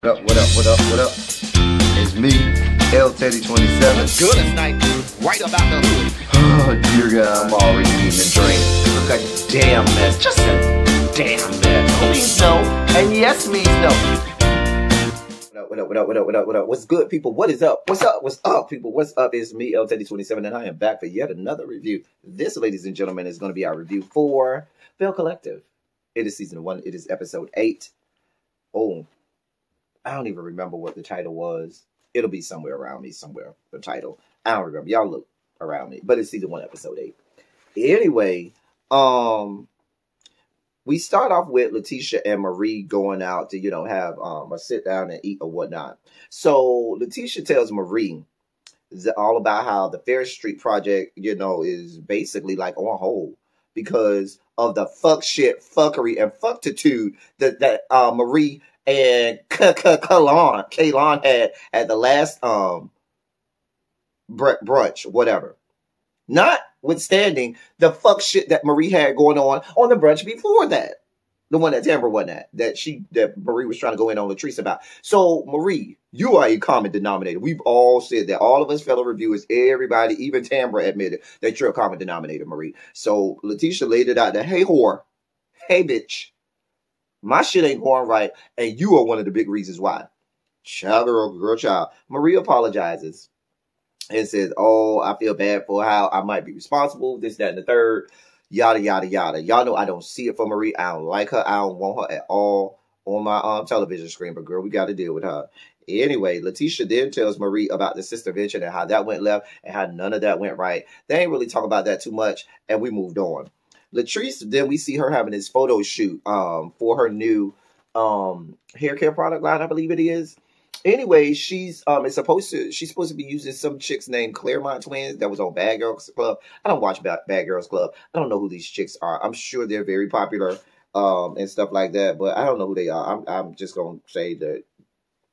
What up, what up, what up, what up? It's me, Teddy27. What's good tonight? Right about the hood. Oh, dear God. I'm already eating a drink. Look a damn mess. Just a damn mess. No means no, and yes means no. What up, what up, what up, what up, what up? What's good, people? What is up? What's up? What's up, people? What's up? It's me, Teddy27, and I am back for yet another review. This, ladies and gentlemen, is going to be our review for Belle Collective. It is season 1. It is episode 8. Oh, I don't even remember what the title was. It'll be somewhere around me, somewhere, the title. I don't remember. Y'all look around me. But it's season 1, episode 8. Anyway, we start off with Letitia and Marie going out to, have a sit down and eat or whatnot. So Letitia tells Marie all about how the Fair Street project, is basically like on hold because of the fuck shit, fuckery, and fucktitude that Marie and Kaylon had at the last brunch, whatever. Notwithstanding the fuck shit that Marie had going on the brunch before that. The one that Tamara wasn't at, that Marie was trying to go in on Latrice about. So, Marie, you are a common denominator. We've all said that. All of us fellow reviewers, everybody, even Tamara admitted that you're a common denominator, Marie. So, Letitia laid it out there. Hey, whore. Hey, bitch. My shit ain't going right, and you are one of the big reasons why. Child. Marie apologizes and says, oh, I feel bad for how I might be responsible, this, that, and the third, yada, yada, yada. Y'all know I don't see it for Marie. I don't like her. I don't want her at all on my television screen, but girl, we got to deal with her. Anyway, Letitia then tells Marie about the sister venture and how that went left and how none of that went right. They ain't really talk about that too much, and we moved on. Latrice, then we see her having this photo shoot for her new hair care product line, I believe it is. Anyway, she's supposed to be using some chicks named Claremont Twins that was on Bad Girls Club. I don't watch Bad Girls Club. I don't know who these chicks are. I'm sure they're very popular and stuff like that, but I don't know who they are. I'm just gonna say that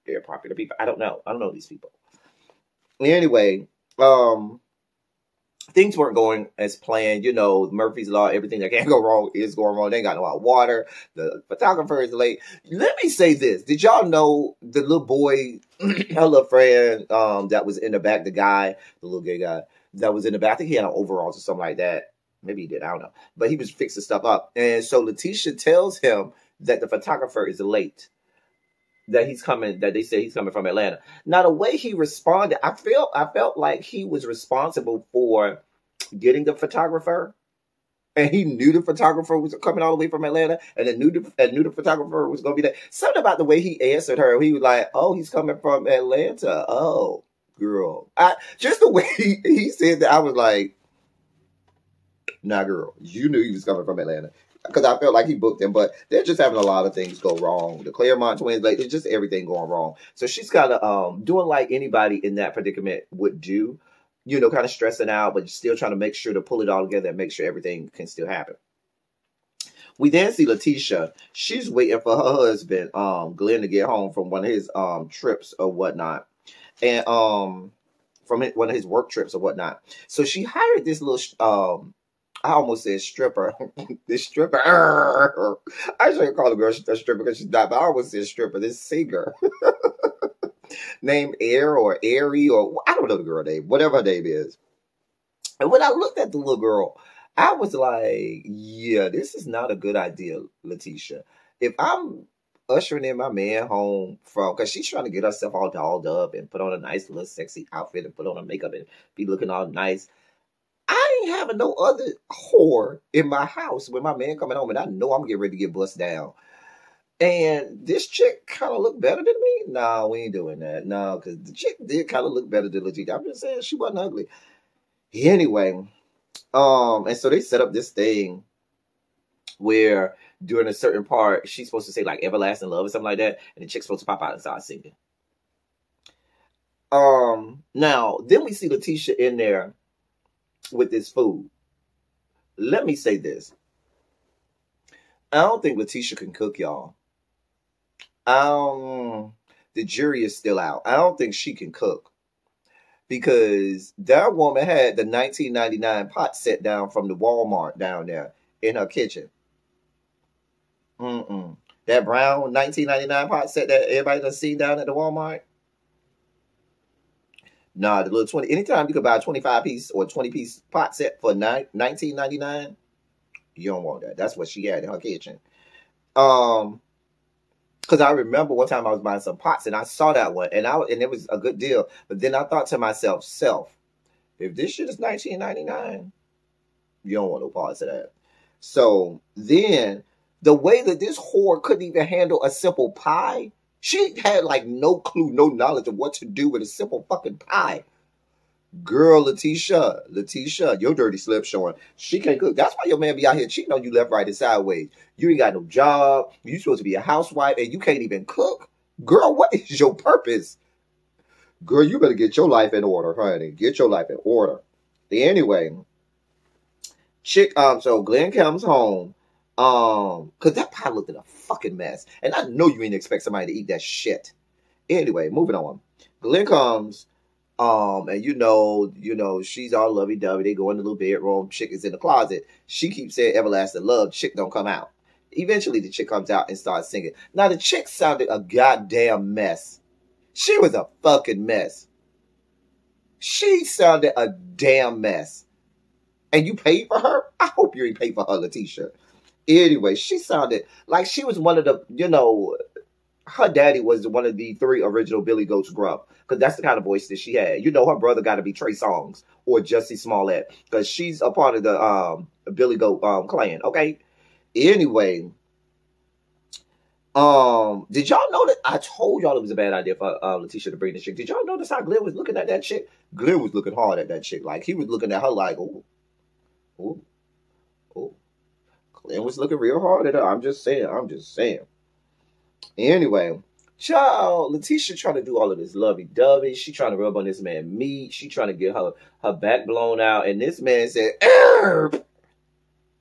they're popular people. I don't know. I don't know these people. Anyway, things weren't going as planned. Murphy's Law, everything that can go wrong is going wrong. They ain't got no hot water. The photographer is late. Let me say this. Did y'all know the little boy, her little friend that was in the back, the little gay guy that was in the back, I think he had on overalls or something like that. Maybe he did. I don't know. But he was fixing stuff up. And so Letitia tells him that the photographer is late. That they say he's coming from Atlanta. Now, the way he responded, I felt like he was responsible for getting the photographer, and he knew the photographer was coming all the way from Atlanta, and knew the photographer was going to be there. Something about the way he answered her, he was like, "Oh, he's coming from Atlanta. Oh, girl." Just the way he said that, I was like, "Nah, girl, you knew he was coming from Atlanta." Because I felt like he booked them, but they're just having a lot of things go wrong. The Claremont Twins, like, it's just everything going wrong. So she's kind of doing like anybody in that predicament would do, kind of stressing out, but still trying to make sure to pull it all together and make sure everything can still happen. We then see Letitia. She's waiting for her husband, Glenn, to get home from one of his trips or whatnot, and from one of his work trips or whatnot. So she hired this little I almost said stripper. This stripper. I shouldn't call the girl a stripper because she's not, but I almost said stripper. This singer. Named Air or Airy or I don't know the girl name. Whatever her name is. And when I looked at the little girl, I was like, yeah, this is not a good idea, Letitia. If I'm ushering in my man home because she's trying to get herself all dolled up and put on a nice little sexy outfit and put on her makeup and be looking all nice. I ain't having no other whore in my house when my man coming home and I know I'm getting ready to get bust down. And this chick kind of looked better than me. No, we ain't doing that. No, because the chick did kind of look better than Letitia. I'm just saying she wasn't ugly. Anyway, and so they set up this thing where during a certain part, she's supposed to say like everlasting love or something like that. And the chick's supposed to pop out and start singing. Now, then we see Letitia in there with this food. Let me say this. I don't think Letitia can cook, y'all. The jury is still out. I don't think she can cook. Because that woman had the 1999 pot set down from the Walmart down there in her kitchen. That brown 1999 pot set that everybody done seen down at the Walmart. Nah, the little 20. Anytime you could buy a 25-piece or 20-piece pot set for $19.99, you don't want that. That's what she had in her kitchen. Because I remember one time I was buying some pots and I saw that one and it was a good deal. But then I thought to myself, if this shit is $19.99, you don't want no parts of that. So then the way that this whore couldn't even handle a simple pie, she had like no clue, no knowledge of what to do with a simple fucking pie. Girl, Letitia, your dirty slip showing. She can't cook. That's why your man be out here cheating on you left, right, and sideways. You ain't got no job. You supposed to be a housewife and you can't even cook. Girl, what is your purpose? Girl, you better get your life in order, honey. Get your life in order. Anyway, so Glenn comes home. Cause that pie looked like a fucking mess. And I know you ain't expect somebody to eat that shit. Anyway, moving on. Glenn comes, and you know, she's all lovey-dovey. They go in the little bedroom. Chick is in the closet. She keeps saying everlasting love. Chick don't come out. Eventually, the chick comes out and starts singing. Now, the chick sounded a goddamn mess. She was a fucking mess. She sounded a damn mess. And you paid for her? I hope you ain't paid for her, Letitia. Anyway, she sounded like she was one of the, you know, her daddy was one of the 3 original Billy Goats Grub. Because that's the kind of voice that she had. You know, her brother got to be Trey Songz or Jussie Smollett. Because she's a part of the Billy Goat clan, okay? Anyway, did y'all know that I told y'all it was a bad idea for Letitia to bring the chick? Did y'all notice how Glenn was looking at that chick? Glenn was looking hard at that chick. Like, he was looking at her like, oh. Glenn was looking real hard at her. I'm just saying. Anyway, child, Letitia trying to do all of this lovey-dovey. She trying to rub on this man meat. She trying to get her back blown out. And this man said,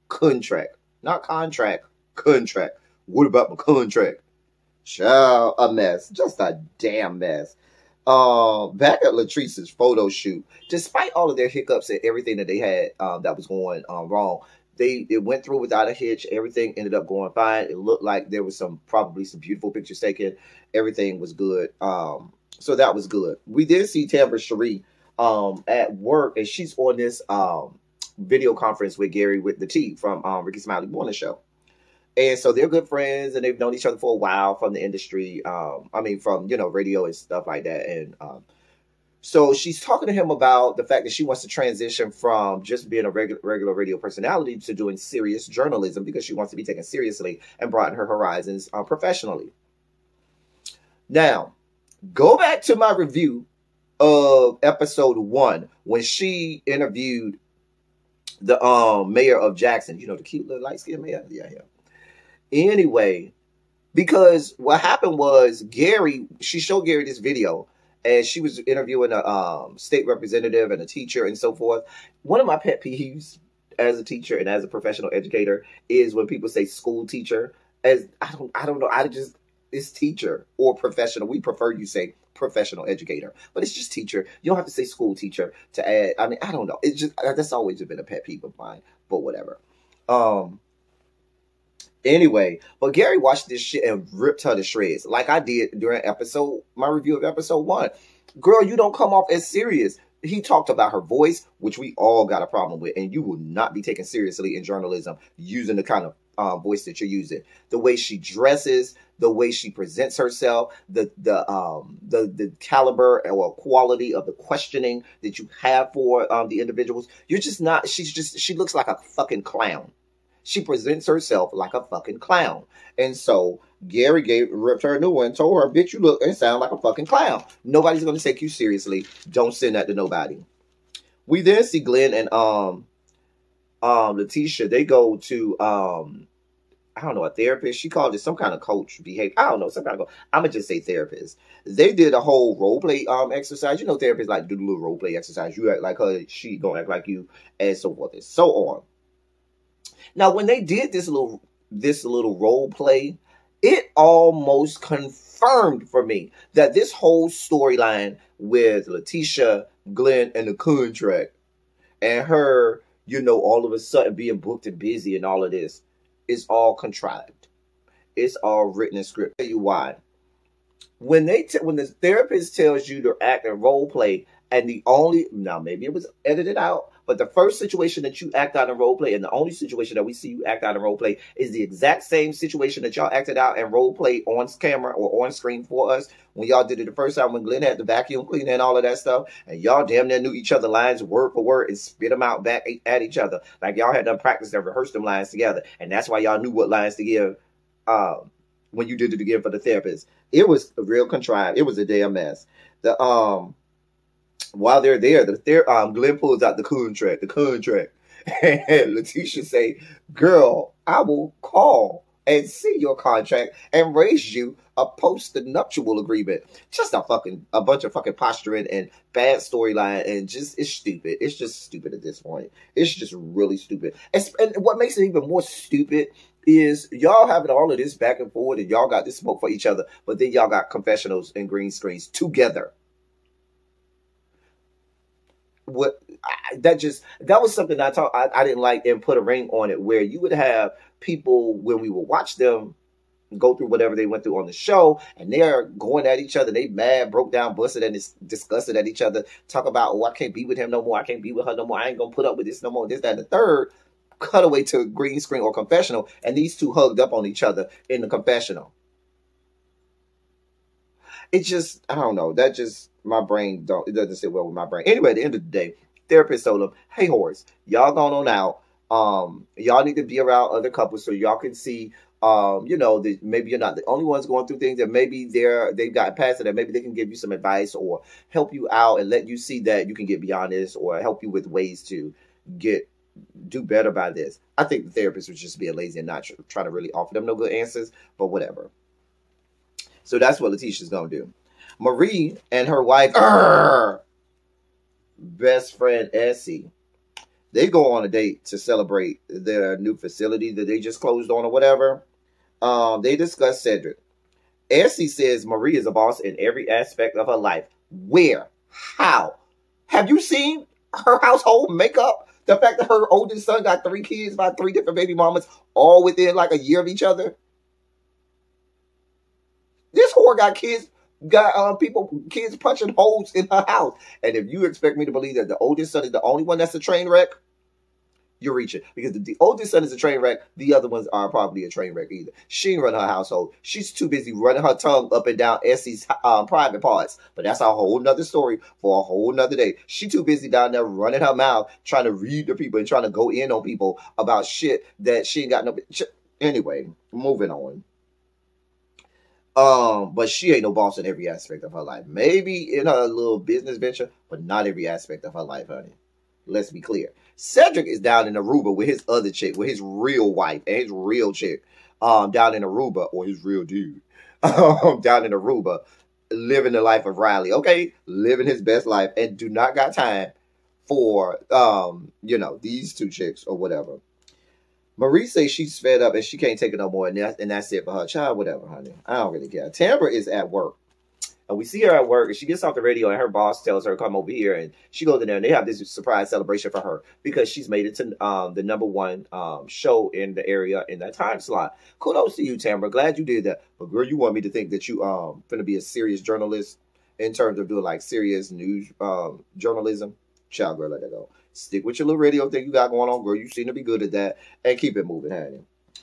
contract. Not contract. Contract. What about my contract? Child, a mess. Just a damn mess. Back at Latrice's photo shoot, despite all of their hiccups and everything that they had that was going wrong, it went through without a hitch. Everything ended up going fine. It looked like there was probably some beautiful pictures taken. Everything was good. So that was good. We did see Tambra Cherie at work, and she's on this video conference with Gary with the T from Ricky Smiley Morning Show. And so they're good friends, and they've known each other for a while from the industry. From, you know, radio and stuff like that. And so she's talking to him about the fact that she wants to transition from just being a regular radio personality to doing serious journalism because she wants to be taken seriously and broaden her horizons professionally. Now, go back to my review of episode 1 when she interviewed the mayor of Jackson. You know, the cute little light-skinned mayor? Yeah. Anyway, because what happened was she showed Gary this video, and she was interviewing a state representative and a teacher and so forth. One of my pet peeves as a teacher and as a professional educator is when people say school teacher. As I don't know. It's teacher or professional. We prefer you say professional educator, but it's just teacher. You don't have to say school teacher to add. I mean, I don't know. It's just, that's always been a pet peeve of mine, but whatever. Anyway, but Gary watched this shit and ripped her to shreds like I did during my review of episode 1. Girl, you don't come off as serious. He talked about her voice, which we all got a problem with, and you will not be taken seriously in journalism using the kind of voice that you're using. The way she dresses, the way she presents herself, the caliber or quality of the questioning that you have for the individuals. You're just not. She looks like a fucking clown. She presents herself like a fucking clown. And so Gary ripped her a new one and told her, bitch, you look and sound like a fucking clown. Nobody's going to take you seriously. Don't send that to nobody. We then see Glenn and Letitia. They go to, I don't know, a therapist. She called it some kind of coach behavior. I don't know, some kind of I'm going to just say therapist. They did a whole role play exercise. You know, therapists like to do the little role play exercise. You act like her, she going to act like you, and so forth and so on. Now, when they did this little role play, it almost confirmed for me that this whole storyline with Letitia, Glenn, and the contract, and her, you know, all of a sudden being booked and busy and all of this is all contrived. It's all written in script. I'll tell you why. When the therapist tells you to act and role play, and now maybe it was edited out, but the first situation that you act out in role play, and the only situation that we see you act out in role play, is the exact same situation that y'all acted out and role play on camera or on screen for us when y'all did it the first time when Glenn had the vacuum cleaner and all of that stuff, and y'all damn near knew each other lines word for word and spit them out back at each other, like y'all had done practice and rehearsed them lines together, and that's why y'all knew what lines to give when you did it again for the therapist. It was a real contrived. It was a damn mess. While they're there, Glenn pulls out the contract, and Letitia say, "Girl, I will call and see your contract and raise you a post-nuptial agreement." Just a bunch of fucking posturing and bad storyline, and it's stupid. It's just stupid at this point. It's just really stupid. And what makes it even more stupid is y'all having all of this back and forth, and y'all got this smoke for each other, but then y'all got confessionals and green screens together. That was something I didn't like and put a ring on it, where you would have people, when we would watch them go through whatever they went through on the show, and they're going at each other, they mad, broke down, busted, and disgusted at each other, talk about, oh, I can't be with him no more, I can't be with her no more, I ain't gonna put up with this no more, this, that, and the third. Cut away to green screen or confessional, and these two hugged up on each other in the confessional. It just, I don't know, that just, my brain it doesn't sit well with my brain. Anyway, at the end of the day, therapist told him, "Hey, Horace, y'all going on out. Y'all need to be around other couples so y'all can see, that maybe you're not the only ones going through things, that maybe they've gotten past it, and maybe they can give you some advice or help you out and let you see that you can get beyond this, or help you with ways to do better by this." I think the therapist was just being lazy and not trying to really offer them no good answers, but whatever. So that's what Letitia's gonna do. Marie and her wife, best friend Essie, they go on a date to celebrate their new facility that they just closed on or whatever. They discuss Cedric. Essie says Marie is a boss in every aspect of her life. Where? How? Have you seen her household makeup? The fact that her oldest son got 3 kids by 3 different baby mamas, all within like a year of each other. This whore got kids punching holes in her house. And if you expect me to believe that the oldest son is the only one that's a train wreck, you're reaching. Because the oldest son is a train wreck, the other ones aren't probably a train wreck either. She ain't run her household. She's too busy running her tongue up and down Essie's private parts. But that's a whole nother story for a whole nother day. She too busy down there running her mouth, trying to read the people and trying to go in on people about shit that she ain't got no... Anyway, moving on. But she ain't no boss in every aspect of her life. Maybe in her little business venture, but not every aspect of her life, honey. Let's be clear. Cedric is down in Aruba with his other chick, with his real wife and his real chick, down in Aruba, or his real dude, down in Aruba, living the life of Riley. Okay, living his best life, and do not got time for these two chicks or whatever. Marie says she's fed up and she can't take it no more, and that's it for her. Child, whatever, honey. I don't really care. Tambra is at work. And we see her at work, and she gets off the radio, and her boss tells her to come over here, and she goes in there, and they have this surprise celebration for her because she's made it to the #1 show in the area in that time slot. Kudos to you, Tambra. Glad you did that. But girl, you want me to think that you finna be a serious journalist in terms of doing like serious news journalism? Child, girl, let that go. Stick with your little radio thing you got going on, girl. You seem to be good at that, and keep it moving, honey.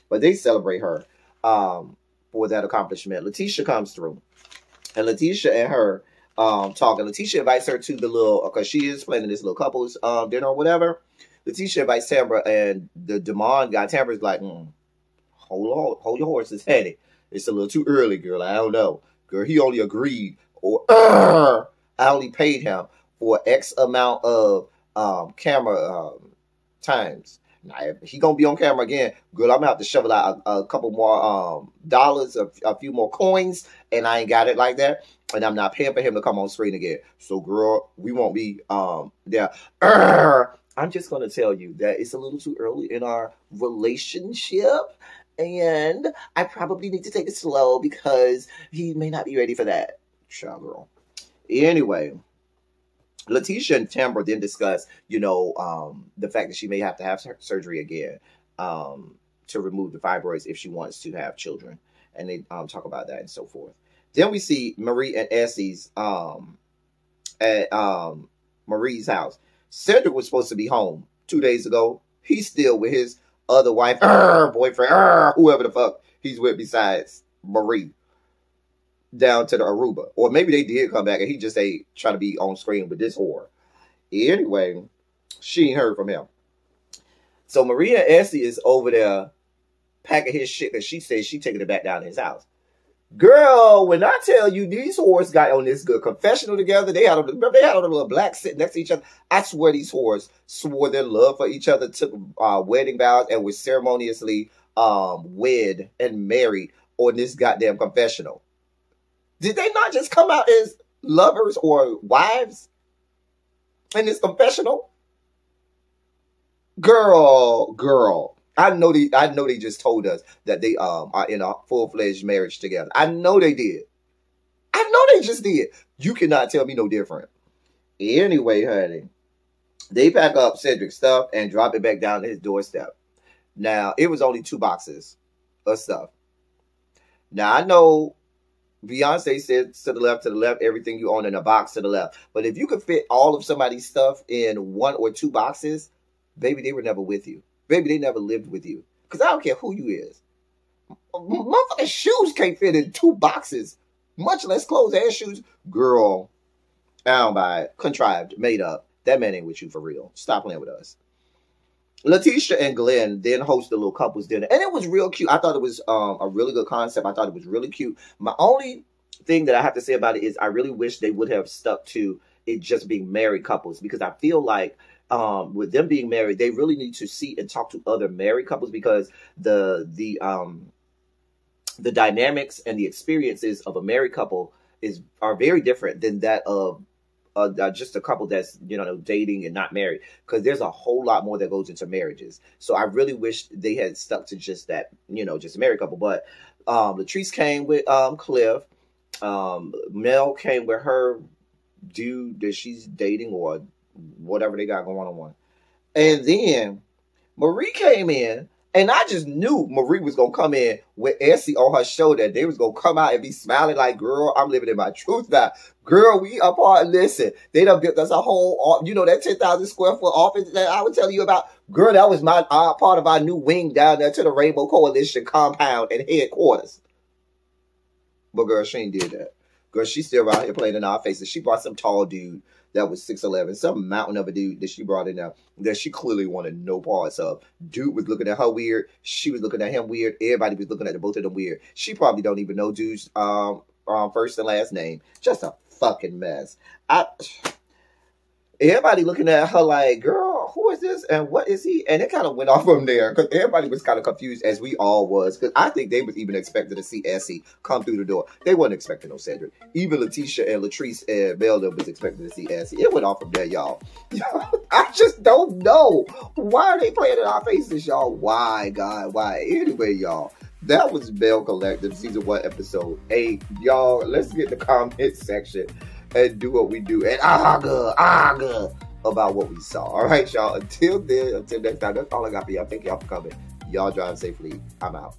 But they celebrate her for that accomplishment. Letitia comes through. And Letitia and her talking. Letitia invites her to the little, because she is planning this little couples dinner or whatever. Letitia invites Tambra, and the Damon guy, Tambra's like, hold your horses, honey. It's a little too early, girl. I don't know. Girl, he only agreed, or I only paid him for X amount of camera times. Now, if he gonna be on camera again, girl, I'm gonna have to shovel out a couple more dollars, a few more coins, and I ain't got it like that, and I'm not paying for him to come on screen again. So, girl, we won't be there. I'm just gonna tell you that it's a little too early in our relationship, and I probably need to take it slow because he may not be ready for that. Child, girl. Anyway. Letitia and Tambra then discuss, the fact that she may have to have surgery again to remove the fibroids if she wants to have children. and they talk about that and so forth. Then we see Marie and Essie's at Marie's house. Cedric was supposed to be home 2 days ago. He's still with his other wife, boyfriend, whoever the fuck he's with besides Marie, down to the Aruba. Or maybe they did come back and he just ain't trying to be on screen with this whore. Anyway, she ain't heard from him. So Maria and Essie is over there packing his shit because she says she taking it back down to his house. Girl, when I tell you these whores got on this good confessional together, they had on a little black sitting next to each other. I swear these whores swore their love for each other, took wedding vows, and was ceremoniously wed and married on this goddamn confessional. Did they not just come out as lovers or wives in this confessional? Girl. I know they just told us that they are in a full-fledged marriage together. I know they did. I know they just did. You cannot tell me no different. Anyway, honey, they pack up Cedric's stuff and drop it back down to his doorstep. Now, it was only 2 boxes of stuff. Now, I know Beyonce said to the left, everything you own in a box to the left. But if you could fit all of somebody's stuff in 1 or 2 boxes, baby, they were never with you. Baby, they never lived with you. Because I don't care who you is. Motherfucking shoes can't fit in 2 boxes. Much less clothes and shoes. Girl, I don't buy it. Contrived, made up. That man ain't with you for real. Stop playing with us. Letitia and Glenn then hosted a little couples dinner. And it was real cute. I thought it was a really good concept. I thought it was really cute. My only thing that I have to say about it is I really wish they would have stuck to it just being married couples. Because I feel like with them being married, they really need to see and talk to other married couples because the dynamics and the experiences of a married couple are very different than that of just a couple that's, dating and not married, because there's a whole lot more that goes into marriages. So I really wish they had stuck to just that, just a married couple. But Latrice came with Cliff. Mel came with her dude that she's dating or whatever they got going on. And then Marie came in, and I just knew Marie was going to come in with Essie on her shoulder. They was going to come out and be smiling like, girl, I'm living in my truth now. Girl, we apart. Listen, they done built us a whole, that 10,000 square foot office that I was telling you about. Girl, that was my part of our new wing down there to the Rainbow Coalition compound and headquarters. But girl, she ain't did that. Girl, she's still around here playing in our faces. She brought some tall dude that was 6'11", some mountain of a dude that she brought in there that she clearly wanted no parts of. Dude was looking at her weird. She was looking at him weird. Everybody was looking at the both of them weird. She probably don't even know dude's first and last name. Just a fucking mess. Everybody looking at her like, girl, who is this and what is he? And it kind of went off from there because everybody was kind of confused, as we all was. Because I think they was even expecting to see Essie come through the door. They wasn't expecting no Cedric. Even Letitia and Latrice and Belle was expecting to see Essie. It went off from there, y'all. I just don't know. Why are they playing in our faces, y'all? Why, God? Why? Anyway, y'all, that was Belle Collective, Season 1, Episode 8. Y'all, let's get the comment section and do what we do. And about what we saw. All right, y'all. Until then, until next time, that's all I got for y'all. Thank y'all for coming. Y'all drive safely. I'm out.